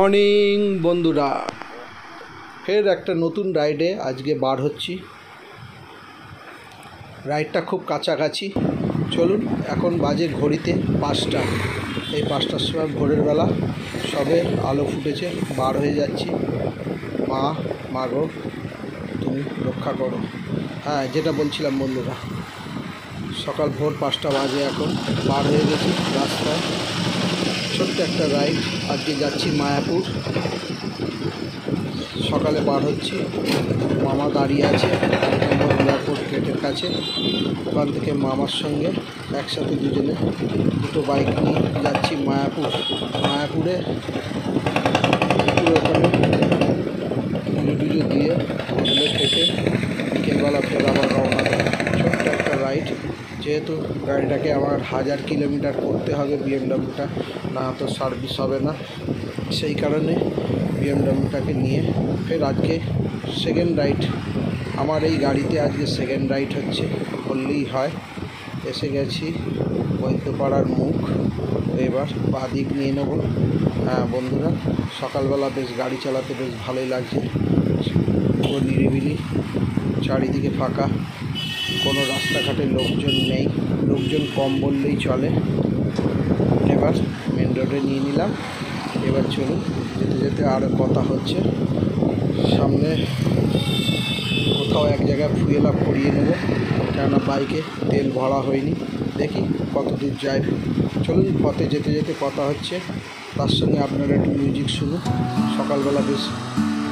Morning বন্ধুরা, ফের একটা নতুন রাইডে আজকে বার হচ্ছি। রাইডটা খুব কাছাকাছি। চলুন, এখন বাজে ঘড়িতে 5টা। এই 5টার সময় ভোরের বেলা সবে আলো ফুটেছে, বার হয়ে যাচ্ছি। মা গো তুমি রক্ষা করো। হ্যাঁ, যেটা বলছিলাম বন্ধুরা, সকাল ভোর 5টা বাজে, এখন বার হয়ে গেছি রাস্তায়। ছোট্ট একটা রাইড, আজকে যাচ্ছি মায়াপুর। সকালে বার হচ্ছি, মামা দাঁড়িয়ে আছে 1 নম্বর এয়ারপোর্ট গেটের কাছে। ওখান থেকে মামার সঙ্গে একসাথে দুজনে দুটো বাইক নিয়ে যাচ্ছি মায়াপুরে ওখানে পুজো দিয়ে হোটেলে থেকে বিকেলবেলা ফের আবার রওনা দেয়। ছোট্ট একটা রাইড, যেহেতু গাড়িটাকে আমার 1000 কিলোমিটার করতে হবে বিএমডাব্লিউটা, না তো সার্ভিস হবে না। সেই কারণে বিএমডাব্লিউটাকে নিয়ে ফের আজকে সেকেন্ড রাইড। আমার এই গাড়িতে আজকে সেকেন্ড রাইড হচ্ছে বললেই হয়। এসে গেছি বৈদ্যপাড়ার মুখ, এবার বাদিক নিয়ে নেব। হ্যাঁ বন্ধুরা, সকালবেলা বেশ গাড়ি চালাতে বেশ ভালোই লাগছে। ও নিরিবিলি, চারিদিকে ফাঁকা, কোনো রাস্তাঘাটে লোকজন নেই, লোকজন কম বললেই চলে। এবার মেন রোডে নিয়ে নিলাম। এবার চলুন, যেতে যেতে আরও কথা হচ্ছে। সামনে কোথাও এক জায়গায় ফুয়েল আপ করিয়ে নেব, কেননা বাইকে তেল ভরা হয়নি। দেখি কত দূর যায়। চলুন, পথে যেতে যেতে কথা হচ্ছে, তার সঙ্গে আপনারা একটু মিউজিক শুনুন। সকালবেলা বেশ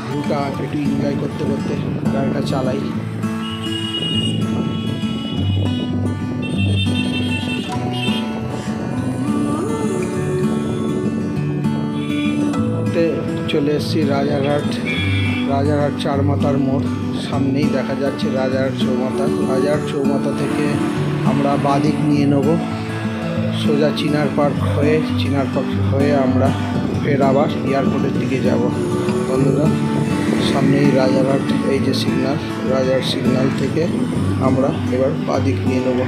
ভিউটা একটু এনজয় করতে করতে গাড়িটা চালাই। চলে এসেছি রাজারহাট 4 মাথার মোড়। সামনেই দেখা যাচ্ছে রাজারহাট চৌমাথা থেকে আমরা বাদিক নিয়ে নেব সোজা চিনার পার্ক হয়ে আমরা ফের আবার এয়ারপোর্টের দিকে যাব। বন্ধুরা, সামনেই রাজারহাট, এই যে রাজারহাট সিগন্যাল থেকে আমরা এবার বাদিক নিয়ে নেব।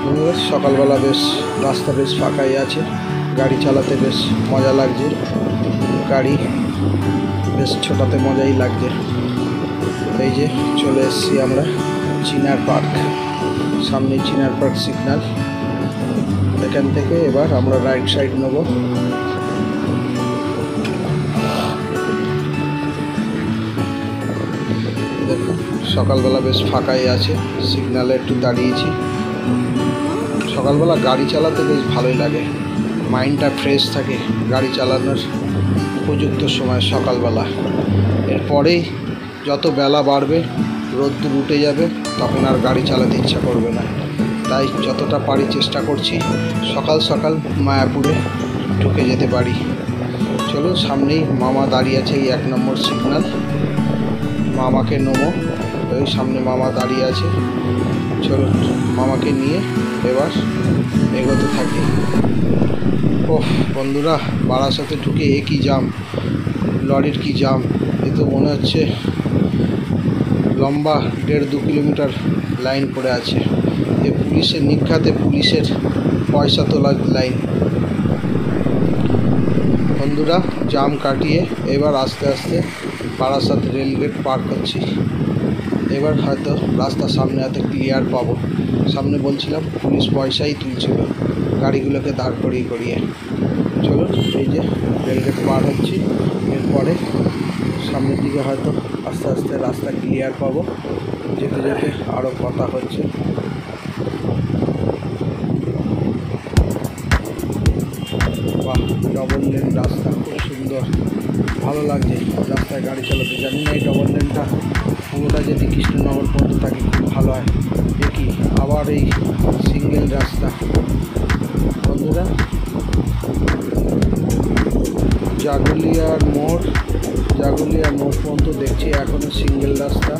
বন্ধুরা, সকালবেলা বেশ রাস্তা বেশ ফাঁকাই আছে, গাড়ি চালাতে বেশ মজা লাগছে। গাড়ি বেশ ছোটাতে মজাই লাগছে। এই যে চলে এসেছি আমরা চিনার পার্ক, সামনে চিনার পার্ক সিগন্যাল। এখান থেকে এবার আমরা রাইট সাইড নেব। দেখুন, সকালবেলা বেশ ফাঁকাই আছে, সিগন্যালে একটু দাঁড়িয়েছি। সকালবেলা গাড়ি চালাতে বেশ ভালোই লাগে, মাইন্ডটা ফ্রেশ থাকে গাড়ি চালানোর উপযুক্ত সময় সকালবেলা। এরপরেই যত বেলা বাড়বে, রোদ্দুর উঠে যাবে, তখন আর গাড়ি চালাতে ইচ্ছা করবে না। তাই যতটা পারি চেষ্টা করছি সকাল সকাল মায়াপুরে ঢুকে যেতে পারি। চলুন, সামনেই মামা দাঁড়িয়ে আছে, এই 1 নম্বর সিগন্যাল। মামাকে নেবো, ওই সামনে মামা দাঁড়িয়ে আছে। চলুন, মামাকে নিয়ে এবার এগোতে থাকি। ওহ বন্ধুরা, বারাসাতে ঢুকে কি জাম, লরির কি জাম! এ তো মনে হচ্ছে লম্বা 1.5-2 কিলোমিটার লাইন পড়ে আছে। এ পুলিশের নিঘাতে পুলিশের পয়সা তোলার লাইন। বন্ধুরা, জাম কাটিয়ে এবার আস্তে আস্তে বারাসাত রেলগেট পার করছি। এবার হয়তো রাস্তার সামনে হয়তো ক্লিয়ার পাবো। সামনে বলছিলাম পুলিশ পয়সাই তুলছিল গাড়িগুলোকে দাঁড় করিয়ে। চলুন, এই যে রেলগেট পার হচ্ছি। এরপরে সামনের দিকে হয়তো আস্তে আস্তে রাস্তা ক্লিয়ার পাবো। যেতে যেতে আরও কথা হচ্ছে। বাহ, ডবল লেন রাস্তা, খুব সুন্দর, ভালো লাগছে রাস্তায় গাড়ি চালাতে। জানি না এই ডবল লেনটা পুরোটা যদি কৃষ্ণনগর পর্যন্ত থাকে খুব ভালো হয়। দেখি আবার এই সিঙ্গেল রাস্তা। বন্ধুরা, জাগুলিয়ার মোড় পর্যন্ত দেখছি এখনও সিঙ্গেল রাস্তা।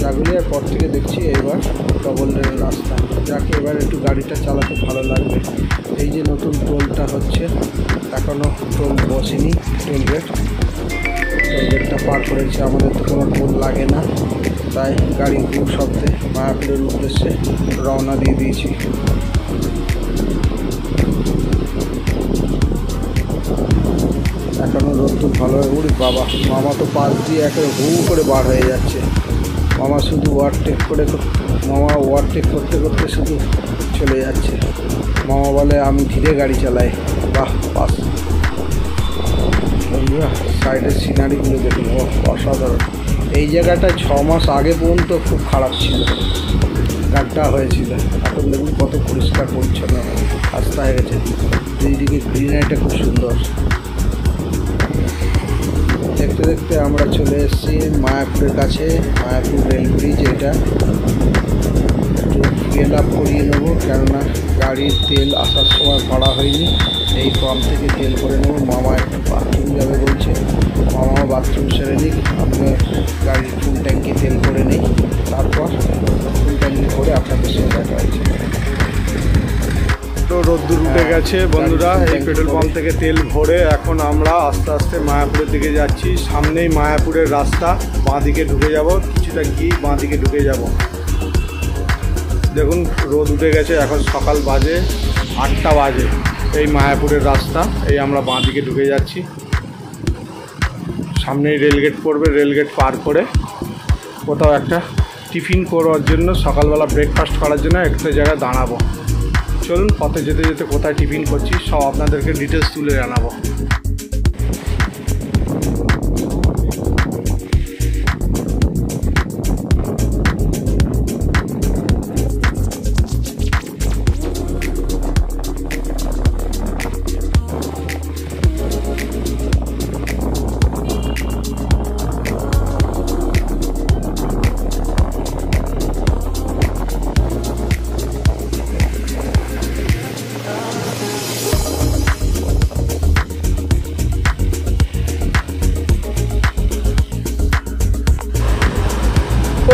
জাগুলিয়ার পর থেকে দেখছি এবার ডবল লেন রাস্তা। যাকে এবার একটু গাড়িটা চালাতে ভালো লাগবে। এই যে নতুন টোলটা হচ্ছে, এখনও টোল বসেনি। টোলগেটটা পার করেছে, আমাদের তো কোনো টোল লাগে না। তাই গাড়ি খুব শব্দে মায়াপুরের উদ্দেশ্যে রওনা দিয়ে দিয়েছি। এখনও রোদ বাবা, মামা তো পাশ দিয়ে একেবারে হু করে বার হয়ে যাচ্ছে। মামা শুধু ওভারটেক করতে করতে শুধু চলে যাচ্ছে। মামা বলে আমি ধীরে গাড়ি চালাই। বাহ, পাস। বন্ধুরা, সাইডের সিনারিগুলো দেখুন, ও অসাধারণ। এই জায়গাটা 6 মাস আগে পর্যন্ত খুব খারাপ ছিল, গাড্ডা হয়েছিল। এখন দেখুন কত পরিষ্কার পরিচ্ছন্ন রাস্তা হয়ে গেছে। দুইদিকে গ্রিনারিটা খুব সুন্দর। দেখতে দেখতে আমরা চলে এসেছি মায়াপুরের কাছে। মায়াপুর রেল ব্রিজ এটা। একটু ফুয়েল আপ করিয়ে নেবো, কেননা গাড়ির তেল আসার সময় ভরা হয়নি। এই পাম্প থেকে তেল করে নেবো। মামা একটু বাথরুম যাবে বলছে, মামা বাথরুম সেরে নিক, আমরা গাড়ির ফুল ট্যাঙ্কি তেল করে নিই, তারপর ফুল ট্যাঙ্কি করে আপনাদের সঙ্গে দেখা হয়েছে। তো রোদ্দুর উঠে গেছে বন্ধুরা। এই পেট্রোল পাম্প থেকে তেল ভরে এখন আমরা আস্তে আস্তে মায়াপুরের দিকে যাচ্ছি। সামনেই মায়াপুরের রাস্তা, বাঁ দিকে ঢুকে যাব, কিছুটা গিয়ে বাঁ দিকে ঢুকে যাব। দেখুন রোদ উঠে গেছে, এখন সকাল বাজে 8টা বাজে। এই মায়াপুরের রাস্তা, এই আমরা বাঁ দিকে ঢুকে যাচ্ছি। সামনেই রেলগেট পড়বে, রেলগেট পার করে কোথাও একটা টিফিন করার জন্য, সকালবেলা ব্রেকফাস্ট করার জন্য একটা জায়গায় দাঁড়াবো। চলুন পথে যেতে যেতে কোথায় টিফিন করছি সব আপনাদেরকে ডিটেলস তুলে জানাবো।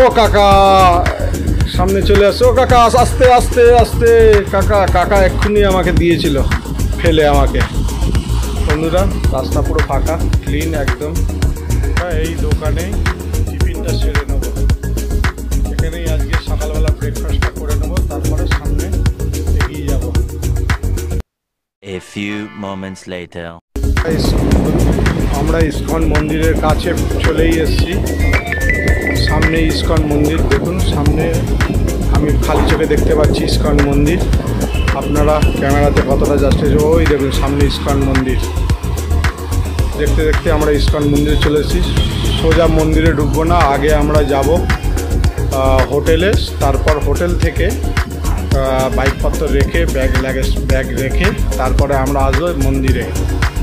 ও কাকা, সামনে চলে আসো। ও কাকা, আস্তে আস্তে আস্তে। কাকা এক্ষুনি আমাকে দিয়েছিল ফেলে আমাকে। বন্ধুরা, রাস্তা পুরো ফাঁকা, ক্লিন একদম। এই দোকানেই টিফিনটা সেরে নেবো, এখানেই আজকে সকালবেলা ব্রেকফাস্টটা করে নেবো, তারপরে সামনে এগিয়ে যাব। A few moments later. আমরা ইস্কন মন্দিরের কাছে চলেই এসেছি। সামনে ইস্কন মন্দির দেখুন, সামনে আমি খালি চোখে দেখতে পাচ্ছি ইস্কন মন্দির। আপনারা ক্যামেরাতে কতটা যাচ্ছে, ওই দেখুন সামনে ইস্কন মন্দির। দেখতে দেখতে আমরা ইস্কন মন্দিরে চলে এসেছি। সোজা মন্দিরে ঢুকবো না, আগে আমরা যাব হোটেলে, তারপর হোটেল থেকে বাইকপত্র রেখে ব্যাগ রেখে তারপরে আমরা আসবো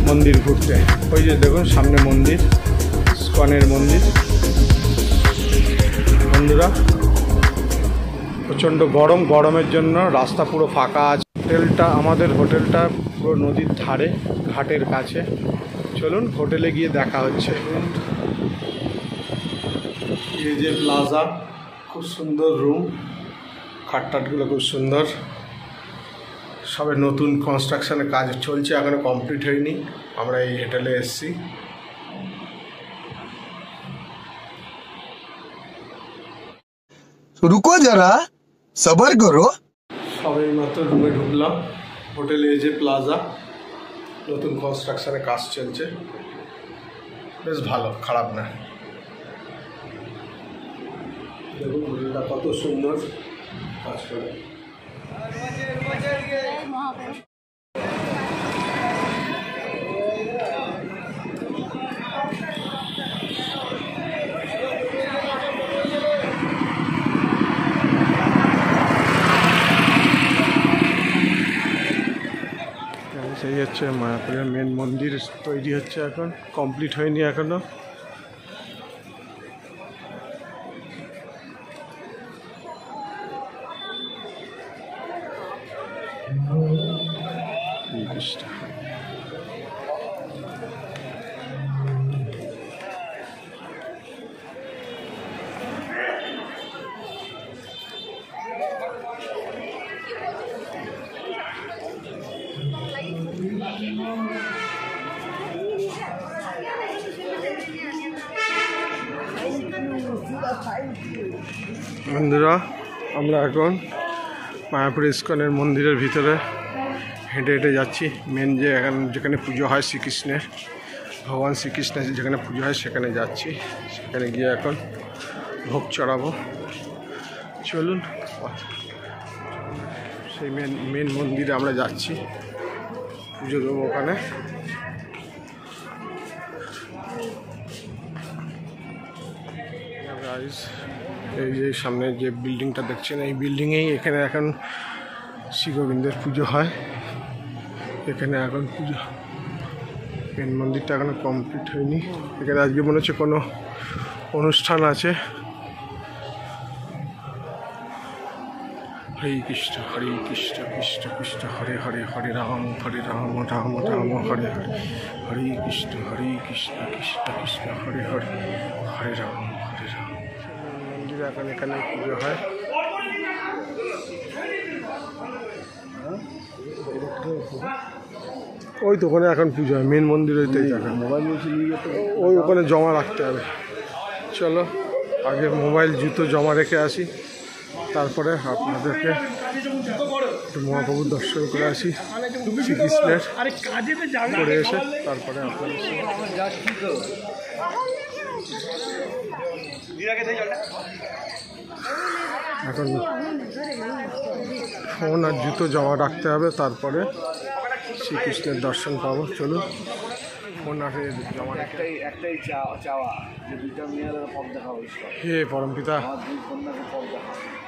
মন্দির ঘুরতে। ওই যে দেখুন সামনে মন্দির, ইস্কনের মন্দির। বন্ধুরা, প্রচণ্ড গরমের জন্য রাস্তা পুরো ফাঁকা আছে। আমাদের হোটেলটা পুরো নদীর ধারে, ঘাটের কাছে। চলুন হোটেলে গিয়ে দেখা হচ্ছে। এই যে প্লাজা, খুব সুন্দর রুম, খাটটাটগুলো খুব সুন্দর। সবে নতুন কনস্ট্রাকশনের কাজ চলছে, এখনো কমপ্লিট হয়নি। আমরা এই হোটেলে এসেছি। रुको जरा सबर करो। সবাই মাত্র রুমে ঢুকলাম। হোটেলে এই যে প্লাজা, নতুন কনস্ট্রাকশনের কাজ চলছে, বেশ ভালো, খারাপ না। দেখুন হোটেলটা কত সুন্দর কাজ করে। সেই হচ্ছে মায়াপুরের মেন মন্দির তৈরি হচ্ছে, এখন কমপ্লিট হয়নি এখনো। বন্ধুরা, আমরা এখন মায়াপুর ইস্কনের মন্দিরের ভিতরে হেঁটে হেঁটে যাচ্ছি। মেন যেখানে পুজো হয় শ্রীকৃষ্ণের, ভগবান শ্রীকৃষ্ণের যেখানে পুজো হয় সেখানে যাচ্ছি, সেখানে গিয়ে এখন ভোগ চড়াবো। চলুন, সেই মেন মন্দিরে আমরা যাচ্ছি, পুজো দেবো ওখানে। এই যে সামনে যে বিল্ডিংটা দেখছেন, এই বিল্ডিংয়েই এখানে এখন শ্রী গোবিন্দের পুজো হয়। এখানে এখন পুজো, মেন মন্দিরটা এখনো কমপ্লিট হয়নি। এখানে আজকে মনে হচ্ছে কোনো অনুষ্ঠান আছে। হরে কৃষ্ণ হরে কৃষ্ণ কৃষ্ণ কৃষ্ণ হরে হরে, হরে রাম রাম রাম হরে হরে, হরে কৃষ্ণ কৃষ্ণ কৃষ্ণ হরে হরে, হরে রাম হরে রাম। মন্দিরে এখন এখানে পুজো হয়। ওই তো ওখানে এখন পুজো হয়, মেন মন্দিরে ওই ওখানে জমা রাখতে হবে। চলো আগে মোবাইল জুতো জমা রেখে আসি, তারপরে আপনাদেরকে একটু মহাপ্রভুর দর্শন করে আসি শ্রীকৃষ্ণের, করে এসে তারপরে আপনাদের এখন ফোন আর জুতো জমা রাখতে হবে, তারপরে শ্রীকৃষ্ণের দর্শন পাবো। চলুন, ফোন আর জমা একটাই চাওয়া যে দুইটা মেয়ের পথ দেখা হবে। হে পরমপিতা।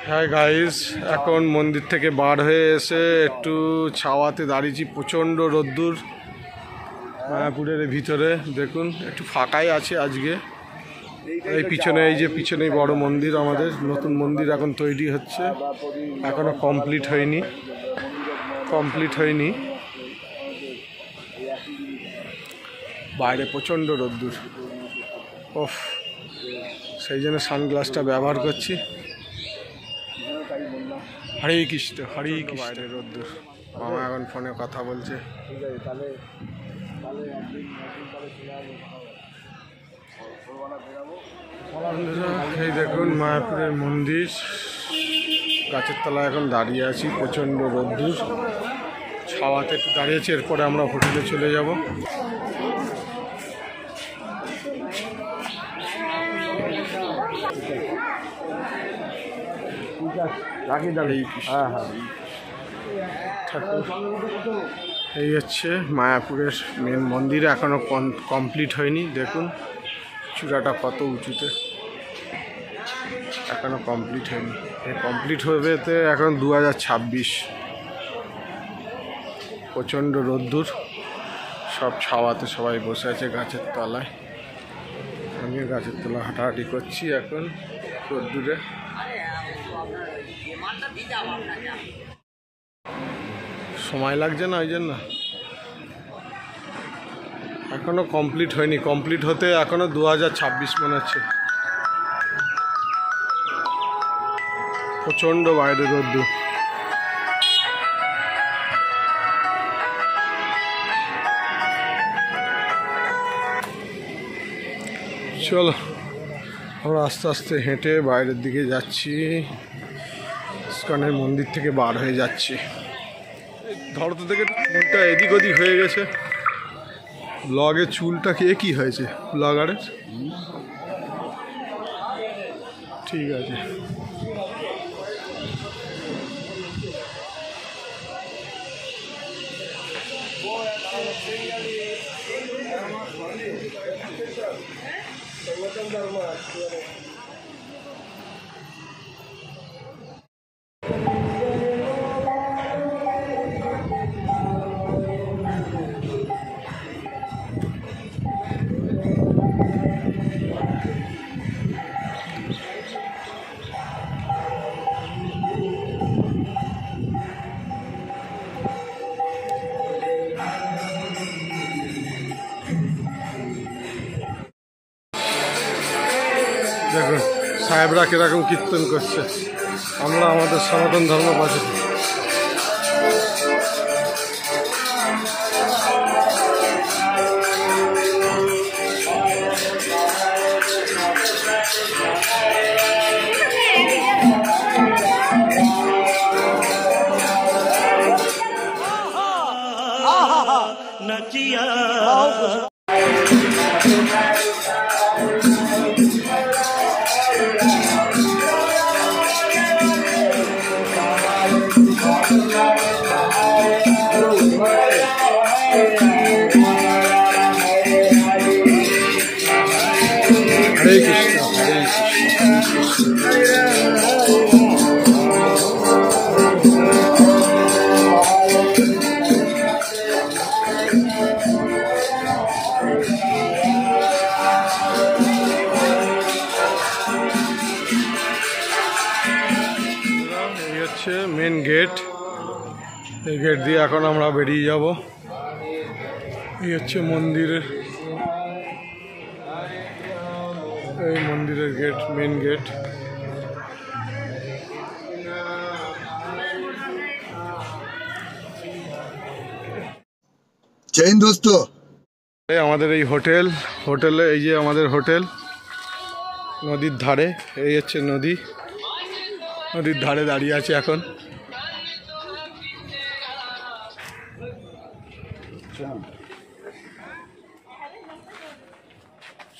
হ্যাঁ গাইস, এখন মন্দির থেকে বার হয়ে এসে একটু ছাওয়াতে দাঁড়িয়েছি। প্রচণ্ড রোদ্দুর মায়াপুরের ভিতরে, দেখুন একটু ফাঁকাই আছে আজকে। এই পিছনে, এই যে পিছনেই বড় মন্দির, আমাদের নতুন মন্দির এখন তৈরি হচ্ছে, এখনো কমপ্লিট হয়নি। বাইরে প্রচণ্ড রোদ্দুর, ওফ, সেই জন্য সানগ্লাসটা ব্যবহার করছি। হরে কৃষ্ণ হরে কৃষ্ণ। বাইরে রোদ্দুর, মামা এখন ফোনে কথা বলছে। এই দেখুন মায়াপুরের মন্দির, গাছের তলায় এখন দাঁড়িয়ে আছি, প্রচণ্ড রোদ্দুর, ছাওয়াতে একটু দাঁড়িয়েছি। এরপরে আমরা হোটেলে চলে যাব। এই হচ্ছে মায়াপুরের মেন মন্দির, এখনো কমপ্লিট হয়নি। দেখুন চূড়াটা কত উঁচুতে, এখনো কমপ্লিট হয়নি। কমপ্লিট হবে তো এখন 2026। প্রচণ্ড রোদ্দুর, সব ছাওয়াতে সবাই বসে আছে গাছের তলায়। আমিও গাছের তলায় হাঁটাহাঁটি করছি এখন রোদ্দুরে। সময় লাগছে না, ওই জন্য এখনো কমপ্লিট হয়নি। কমপ্লিট হতে এখনো 2026 মনে হচ্ছে। প্রচণ্ড বাইরে রোদ্দুর। চলো আমরা আস্তে আস্তে হেঁটে বাইরের দিকে যাচ্ছি, ইস্কনের মন্দির থেকে বার হয়ে যাচ্ছি। ধরতে থেকে চুলটা এদিক ওদিক হয়ে গেছে। ব্লগের চুলটা কি হয়েছে ব্লগারের? ঠিক আছে। দেখুন সাহেবরা কিরকম কীর্তন করছে, আমরা আমাদের সনাতন ধর্ম বাঁচাতে। नचिया হরে কৃষ্ণ, হরে কৃষ্ণ। এই হচ্ছে মেন গেট। এই গেট দিয়ে এখন আমরা বেরিয়ে যাব। এই হচ্ছে মন্দিরের, এই মন্দিরের গেট, মেন গেট। जय हिंद दोस्तों। এই আমাদের এই হোটেল, হোটেলে এই যে আমাদের হোটেল নদীর ধারে। এই হচ্ছে নদী, নদীর ধারে দাঁড়িয়ে আছে এখন।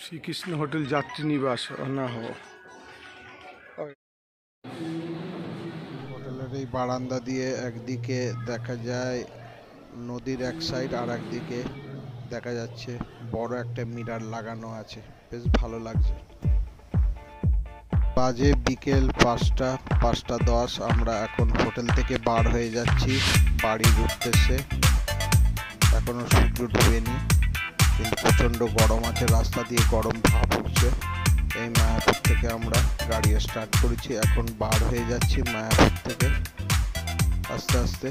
শ্রীকৃষ্ণ হোটেল যাত্রী নিবাস না হো। হোটেলের এই বারান্দা দিয়ে একদিকে দেখা যায় নদীর এক সাইড, আর একদিকে দেখা যাচ্ছে বড় একটা মিরার লাগানো আছে, বেশ ভালো লাগছে। বাজে বিকেল 5টা 10। আমরা এখন হোটেল থেকে বার হয়ে যাচ্ছি বাড়ির উদ্দেশ্যে। এখনো সূর্য ডুবেনি, কিন্তু প্রচণ্ড গরম আছে, রাস্তা দিয়ে গরম ভাব উঠছে। এই মায়াপুর থেকে আমরা গাড়ি স্টার্ট করেছি, এখন বার হয়ে যাচ্ছি মায়াপুর থেকে। আস্তে আস্তে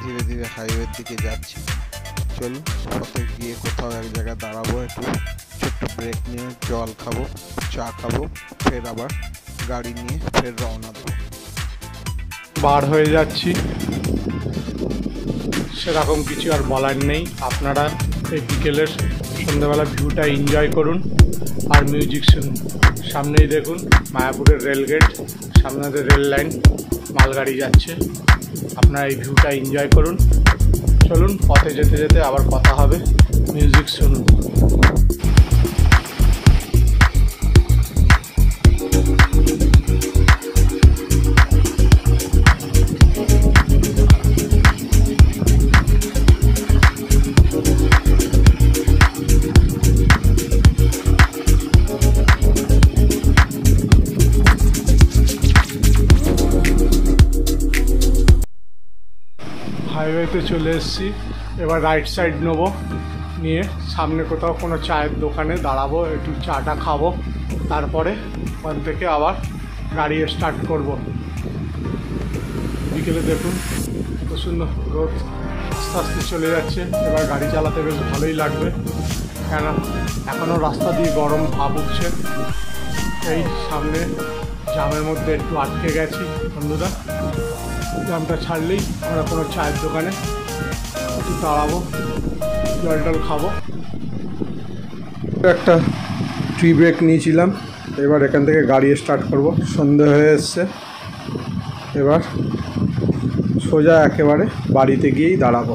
ধীরে ধীরে হাইওয়ের দিকে যাচ্ছি। চলুন, পথে গিয়ে কোথাও এক জায়গায় দাঁড়াবো, একটু ছোট্ট ব্রেক নিয়ে জল খাবো, চা খাবো, ফের আবার গাড়ি নিয়ে ফের রওনা দেবো। বার হয়ে যাচ্ছি, সেরকম কিছু আর বলার নেই। আপনারা এই বিকেলের সন্ধ্যাবেলা ভিউটা এনজয় করুন আর মিউজিক শুনুন। সামনেই দেখুন মায়াপুরের রেলগেট, সামনে রেল লাইন, মালগাড়ি যাচ্ছে। আপনারা এই ভিউটা এনজয় করুন। চলুন, পথে যেতে যেতে আবার কথা হবে, মিউজিক শুনুন। হাইওয়েতে চলে এসেছি, এবার রাইট সাইড নেবো, নিয়ে সামনে কোথাও কোনো চায়ের দোকানে দাঁড়াবো, একটু চাটা খাবো, তারপরে ওখান থেকে আবার গাড়ি স্টার্ট করব। বিকেলে দেখুন কত সুন্দর রোদ আস্তে আস্তে চলে যাচ্ছে। এবার গাড়ি চালাতে বেশ ভালোই লাগবে, কেন এখনও রাস্তা দিয়ে গরম ভাব উঠছে। এই সামনে জামের মধ্যে একটু আটকে গেছি বন্ধুরা। জামটা ছাড়লেই আমরা কোনো চায়ের দোকানে একটু দাঁড়াবো, জল টল খাবো। একটা টি ব্রেক নিয়েছিলাম, এবার এখান থেকে গাড়ি স্টার্ট করব। সন্ধে হয়ে এসছে, এবার সোজা একেবারে বাড়িতে গিয়েই দাঁড়াবো,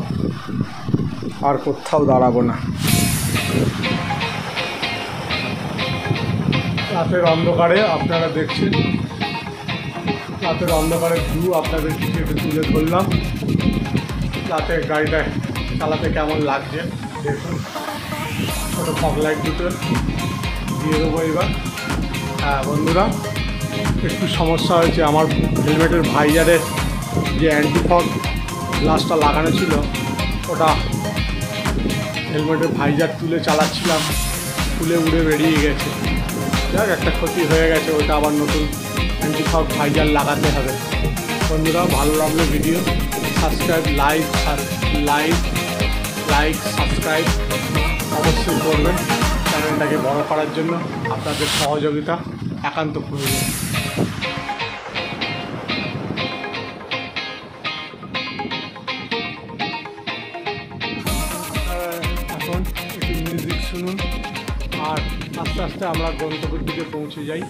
আর কোথাও দাঁড়াবো না। রাতের অন্ধকারে আপনারা দেখছেন, রাতের অন্ধকারের ভিউ আপনাদের কিছু একটু তুলে ধরলাম। রাতে গাড়িটা চালাতে কেমন লাগছে দেখুন। ছোটো ফগ লাইট দুটো দিয়ে দেবো এবার। হ্যাঁ বন্ধুরা, একটু সমস্যা হয়েছে। আমার হেলমেটের ভাইজারের যে অ্যান্টি ফগ গ্লাসটা লাগানো ছিল, ওটা হেলমেটের ভাইজার তুলে চালাচ্ছিলাম, তুলে উড়ে বেরিয়ে গেছে। যাক, একটা ক্ষতি হয়ে গেছে, ওটা আবার নতুন অ্যান্টি ফগ ভাইজার লাগাতে হবে। বন্ধুরা, ভালো লাগলো ভিডিও, সাবস্ক্রাইব, লাইক সাবস্ক্রাইব অবশ্যই করবেন। চ্যানেলটাকে বড় করার জন্য আপনাদের সহযোগিতা একান্ত প্রয়োজন। এখন একটু মিউজিক শুনুন, আর আস্তে আস্তে আমরা গন্তব্যের দিকে পৌঁছে যাই।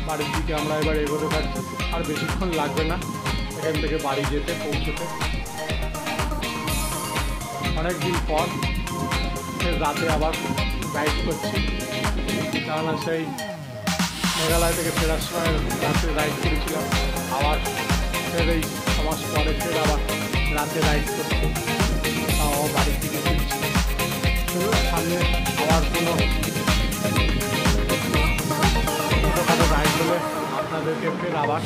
বাড়ির দিকে আমরা এবার এগোতে থাকছি, আর বেশিক্ষণ লাগবে না এখান থেকে বাড়ি যেতে, পৌঁছতে। অনেক দিন পর ফের রাতে আবার রাইড করছি, কেননা সেই মেঘালয় থেকে ফেরার সময় রাতে রাইড করেছিলাম, আবার ফের এই সমাজ পরে ফের আবার রাতে রাইড করছি, তাও আমার বাড়ির দিকে ফিরছি। চলুন সামনে আবার কোনো ছোটোখাটো রাইড হলে আপনাদেরকে ফের আবার